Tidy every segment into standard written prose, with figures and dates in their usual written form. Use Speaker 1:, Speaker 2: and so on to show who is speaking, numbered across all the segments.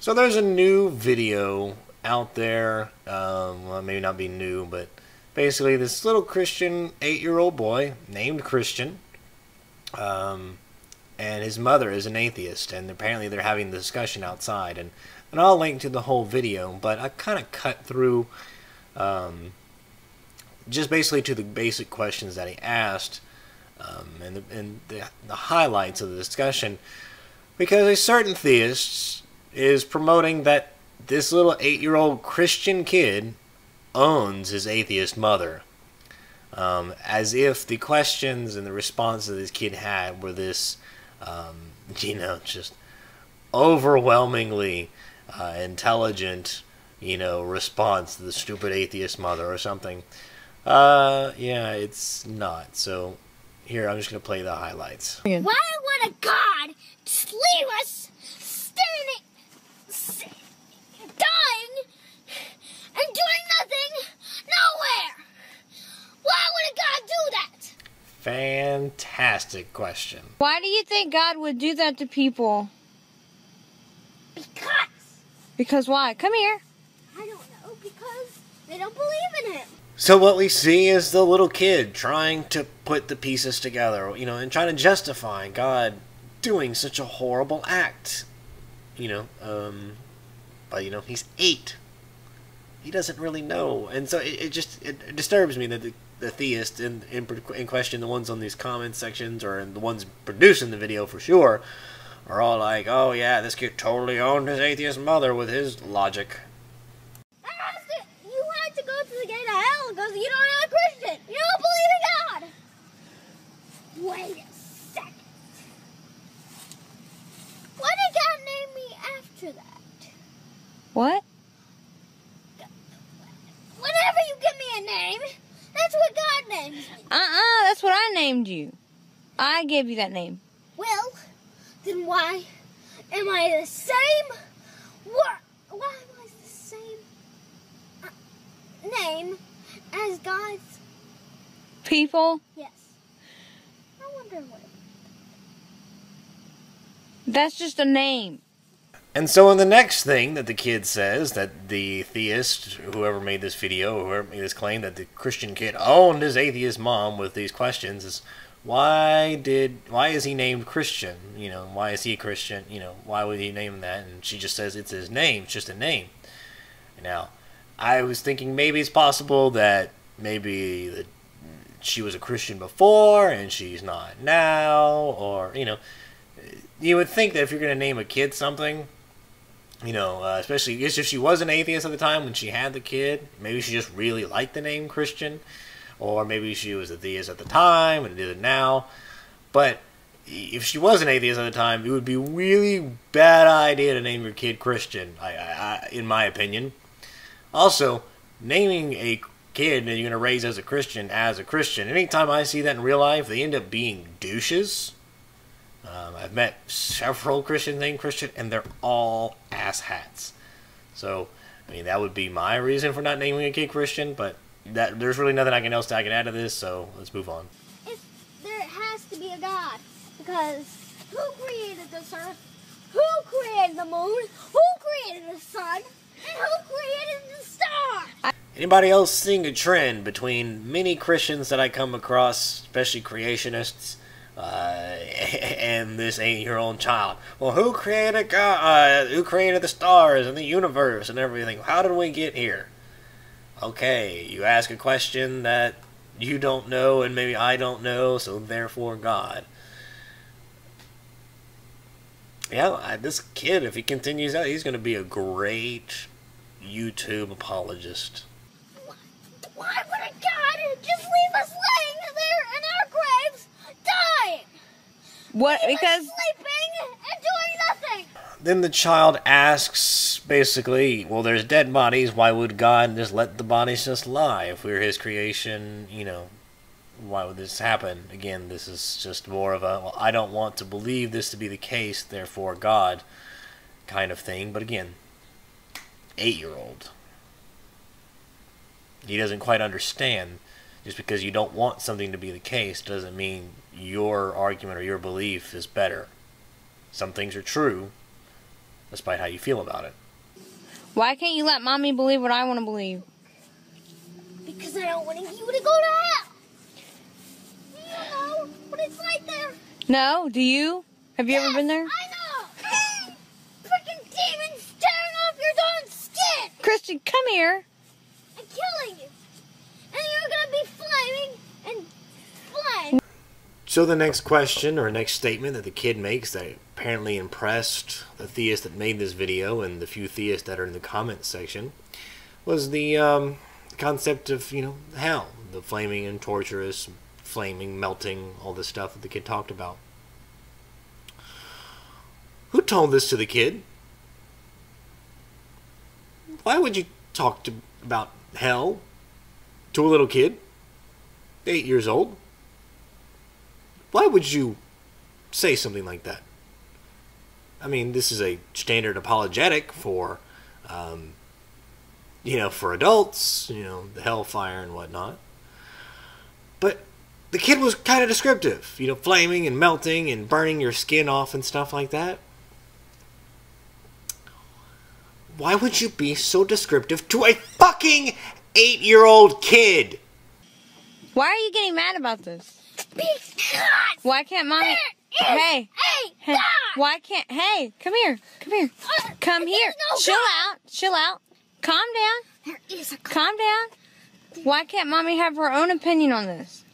Speaker 1: So there's a new video out there, well, maybe not be new, but basically this little Christian 8-year-old boy named Christian, and his mother is an atheist, and apparently they're having the discussion outside, and I'll link to the whole video, but I kind of cut through just basically to the basic questions that he asked, and the highlights of the discussion, because a certain theist is promoting that this little 8-year-old Christian kid owns his atheist mother, as if the questions and the responses this kid had were this, just overwhelmingly intelligent, response to the stupid atheist mother or something. Yeah, it's not. So here, I'm just going to play the highlights.
Speaker 2: Why would a God just leave us dying and doing nothing nowhere? Why would a God do that?
Speaker 1: Fantastic question.
Speaker 3: Why do you think God would do that to people?
Speaker 2: Because.
Speaker 3: Because why? Come here.
Speaker 2: I don't know, because they don't believe in him.
Speaker 1: So what we see is the little kid trying to put the pieces together, and trying to justify God doing such a horrible act. But he's 8. He doesn't really know, and so it disturbs me that the theists in question, the ones on these comment sections or the ones producing the video for sure, are all like, "Oh yeah, this kid totally owned his atheist mother with his logic."
Speaker 2: You had to go to the gate of hell because you don't know a Christian. You don't believe in God. Wait a second. Why did God name me after that?
Speaker 3: What?
Speaker 2: Whenever you give me a name, that's what God names me.
Speaker 3: That's what I named you. I gave you that name.
Speaker 2: Well, then why am I the same? Why am I the same name as God's
Speaker 3: People?
Speaker 2: Yes. I wonder what.
Speaker 3: That's just a name.
Speaker 1: And so in the next thing that the kid says, that the theist, whoever made this video, whoever made this claim that the Christian kid owned his atheist mom with these questions, is why is he named Christian? Why is he a Christian? Why would he name him that? And she just says it's his name, it's just a name. Now, I was thinking maybe it's possible that maybe she was a Christian before and she's not now, or, you would think that if you're going to name a kid something, especially if she was an atheist at the time when she had the kid, maybe she just really liked the name Christian, or maybe she was a theist at the time and did it now. But if she was an atheist at the time, it would be a really bad idea to name your kid Christian, in my opinion. Also, naming a kid that you're going to raise as a Christian, anytime I see that in real life, they end up being douches. I've met several Christians named Christian, and they're all asshats. So, that would be my reason for not naming a kid Christian, but there's really nothing else I can add to this, so let's move on.
Speaker 2: There has to be a God, because who created this earth? Who created the moon? Who created the sun? And who created the stars?
Speaker 1: Anybody else seeing a trend between many Christians that I come across, especially creationists, and this 8-year-old child? Well, who created God? Who created the stars and the universe and everything? How did we get here? Okay, you ask a question that you don't know and maybe I don't know, so therefore God. Yeah, this kid, if he continues out, he's going to be a great YouTube apologist.
Speaker 2: Why would a God just leave us laying there in our graves, dying?
Speaker 3: What? Because
Speaker 2: sleeping and doing nothing.
Speaker 1: Then the child asks, basically, well, there's dead bodies. Why would God just let the bodies just lie? If we're his creation, why would this happen? Again, this is just more of a, well, I don't want to believe this to be the case, therefore God kind of thing. But again, 8-year-old. He doesn't quite understand. Just because you don't want something to be the case doesn't mean your argument or your belief is better. Some things are true, despite how you feel about it.
Speaker 3: Why can't you let mommy believe what I want to believe?
Speaker 2: Because I don't want you to go to hell. You know what it's like there.
Speaker 3: No, do you? Have you ever been there?
Speaker 2: I know. Freaking demons tearing off your darn skin
Speaker 3: Christian, come here.
Speaker 2: and killing you. And you're going to be flaming and flying.
Speaker 1: So the next question or next statement that the kid makes that apparently impressed the theist that made this video and the few theists that are in the comments section was the concept of, hell, the flaming and torturous, flaming, melting, all this stuff that the kid talked about. Who told this to the kid? Why would you talk about hell to a little kid, 8 years old? Why would you say something like that? I mean, this is a standard apologetic for, for adults, the hellfire and whatnot. But the kid was kind of descriptive, flaming and melting and burning your skin off and stuff like that. Why would you be so descriptive to a fucking 8-year-old kid?
Speaker 3: Why are you getting mad about this?
Speaker 2: Because
Speaker 3: Why can't mommy... Hey, why can't... Hey, come here. Come here.
Speaker 2: no
Speaker 3: Chill out. Calm down.
Speaker 2: there is a God.
Speaker 3: Calm down. Why can't mommy have her own opinion on this?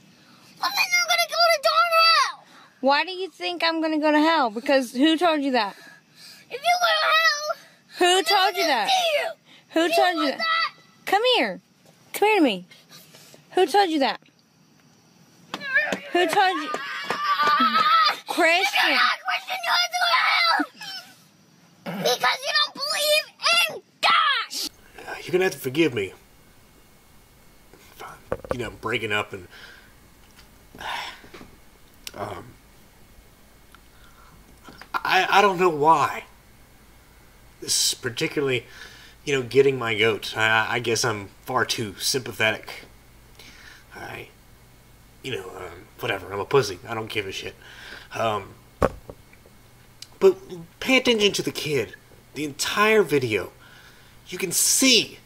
Speaker 2: Well, then you're going to go to darn hell.
Speaker 3: Why do you think I'm going to go to hell? Because who told you that?
Speaker 2: If you go to hell,
Speaker 3: Who told you
Speaker 2: I'm
Speaker 3: that?
Speaker 2: gonna see you.
Speaker 3: Who
Speaker 2: You
Speaker 3: told you
Speaker 2: want
Speaker 3: that? Come here. Come here to me. Who told you that? Who told you? Christian.
Speaker 2: If you're not Christian, you have to go to hell. Because you don't believe in God.
Speaker 1: You're gonna have to forgive me. Breaking up and I don't know why. This is particularly, getting my goat. I guess I'm far too sympathetic. Whatever. I'm a pussy. I don't give a shit. But pay attention to the kid. The entire video. You can see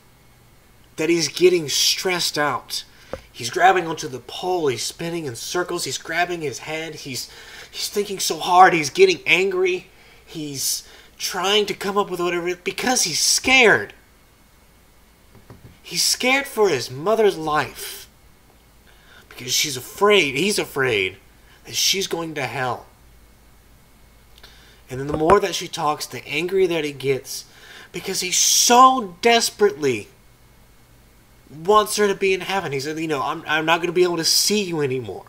Speaker 1: that he's getting stressed out. He's grabbing onto the pole. He's spinning in circles. He's grabbing his head. He's thinking so hard. He's getting angry. He's trying to come up with whatever because he's scared. He's scared for his mother's life. Because he's afraid that she's going to hell. And then the more that she talks, the angrier that he gets. Because he so desperately wants her to be in heaven. He said, I'm not going to be able to see you anymore.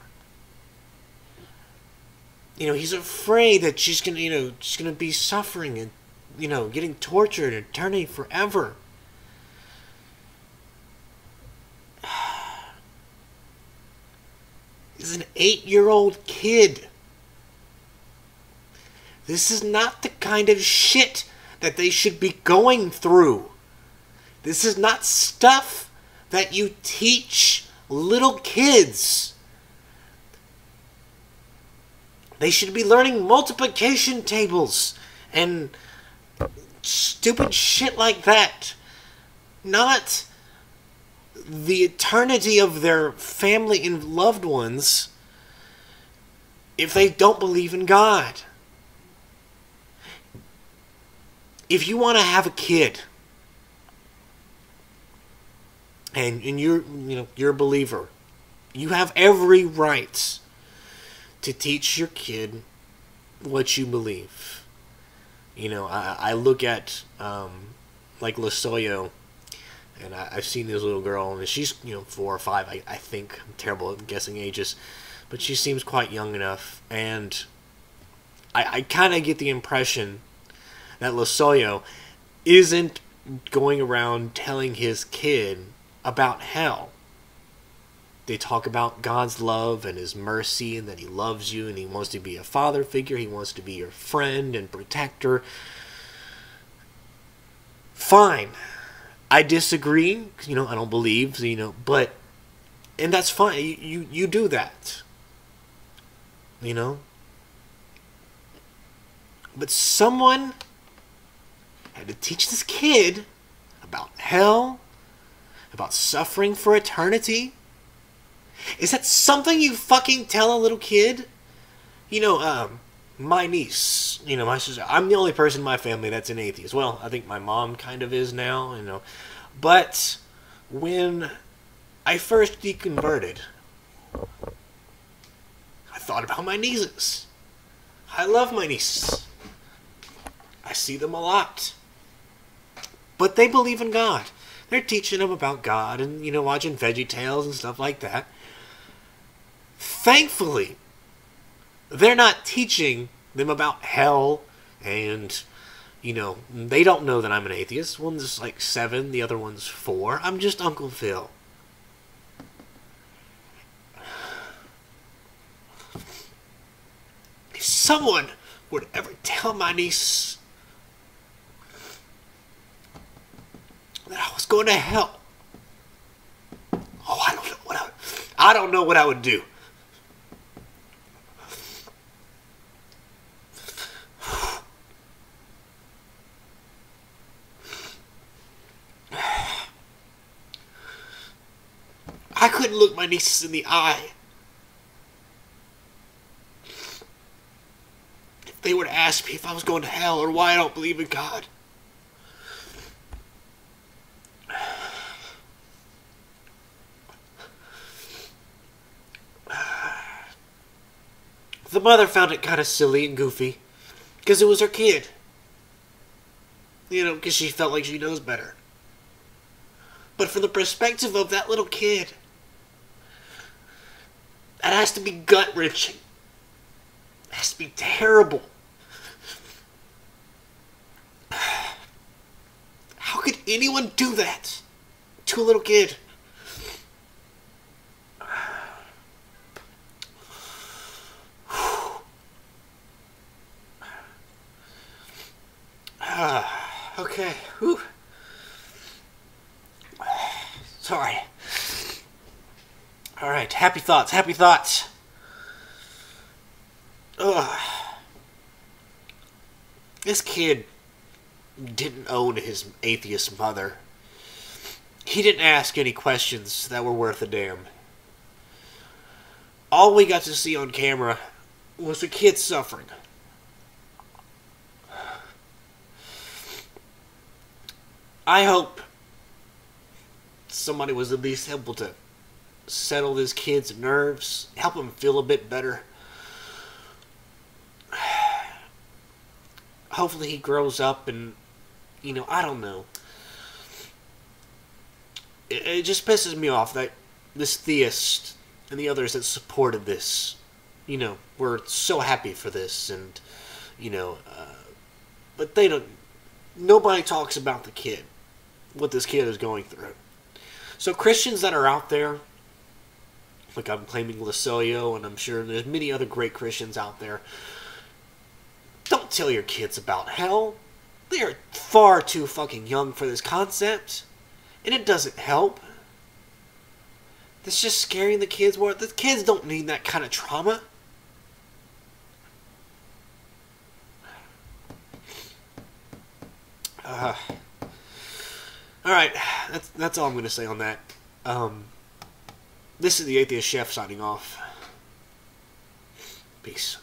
Speaker 1: He's afraid that she's going to be suffering and, getting tortured and eternity forever. He's an 8-year-old kid. This is not the kind of shit that they should be going through. This is not stuff that you teach little kids. They should be learning multiplication tables and stupid shit like that. Not the eternity of their family and loved ones if they don't believe in God. If you want to have a kid and you're a believer, you have every right to teach your kid what you believe. I look at like Losoyo, and I've seen this little girl, and she's 4 or 5. I think I'm terrible at guessing ages, but she seems quite young enough, and I kind of get the impression that Losoyo isn't going around telling his kid about hell. They talk about God's love and His mercy and that He loves you and He wants to be a father figure. He wants to be your friend and protector. Fine. I disagree. I don't believe, but, and that's fine. You do that. But someone had to teach this kid about hell, about suffering for eternity. Is that something you fucking tell a little kid? You know, my niece, you know, my sister, I'm the only person in my family that's an atheist. Well, I think my mom kind of is now, you know. But when I first deconverted, I thought about my nieces. I love my nieces. I see them a lot. But they believe in God. They're teaching them about God and, you know, watching VeggieTales and stuff like that. Thankfully, they're not teaching them about hell and, you know, they don't know that I'm an atheist. One's like 7, the other one's 4. I'm just Uncle Phil. If someone would ever tell my niece that I was going to hell, oh, I don't know what I would do. I couldn't look my nieces in the eye if they were to ask me if I was going to hell or why I don't believe in God. The mother found it kind of silly and goofy because it was her kid. You know, because she felt like she knows better. But from the perspective of that little kid, that has to be gut-wrenching. It has to be terrible. How could anyone do that to a little kid? Okay. Whew. Sorry. Alright, happy thoughts, happy thoughts. Ugh. This kid didn't own his atheist mother. He didn't ask any questions that were worth a damn. All we got to see on camera was the kid suffering. I hope somebody was at least able to settle this kid's nerves, help him feel a bit better. Hopefully he grows up and, you know, I don't know. It just pisses me off that this theist and the others that supported this, you know, were so happy for this and, you know, but they don't, nobody talks about the kid, what this kid is going through. So Christians that are out there, like I'm claiming Lasoyo, and I'm sure there's many other great Christians out there, don't tell your kids about hell. They are far too fucking young for this concept, and it doesn't help. It's just scaring the kids more. The kids don't need that kind of trauma. Alright, that's all I'm going to say on that. This is the Atheist Chef signing off. Peace.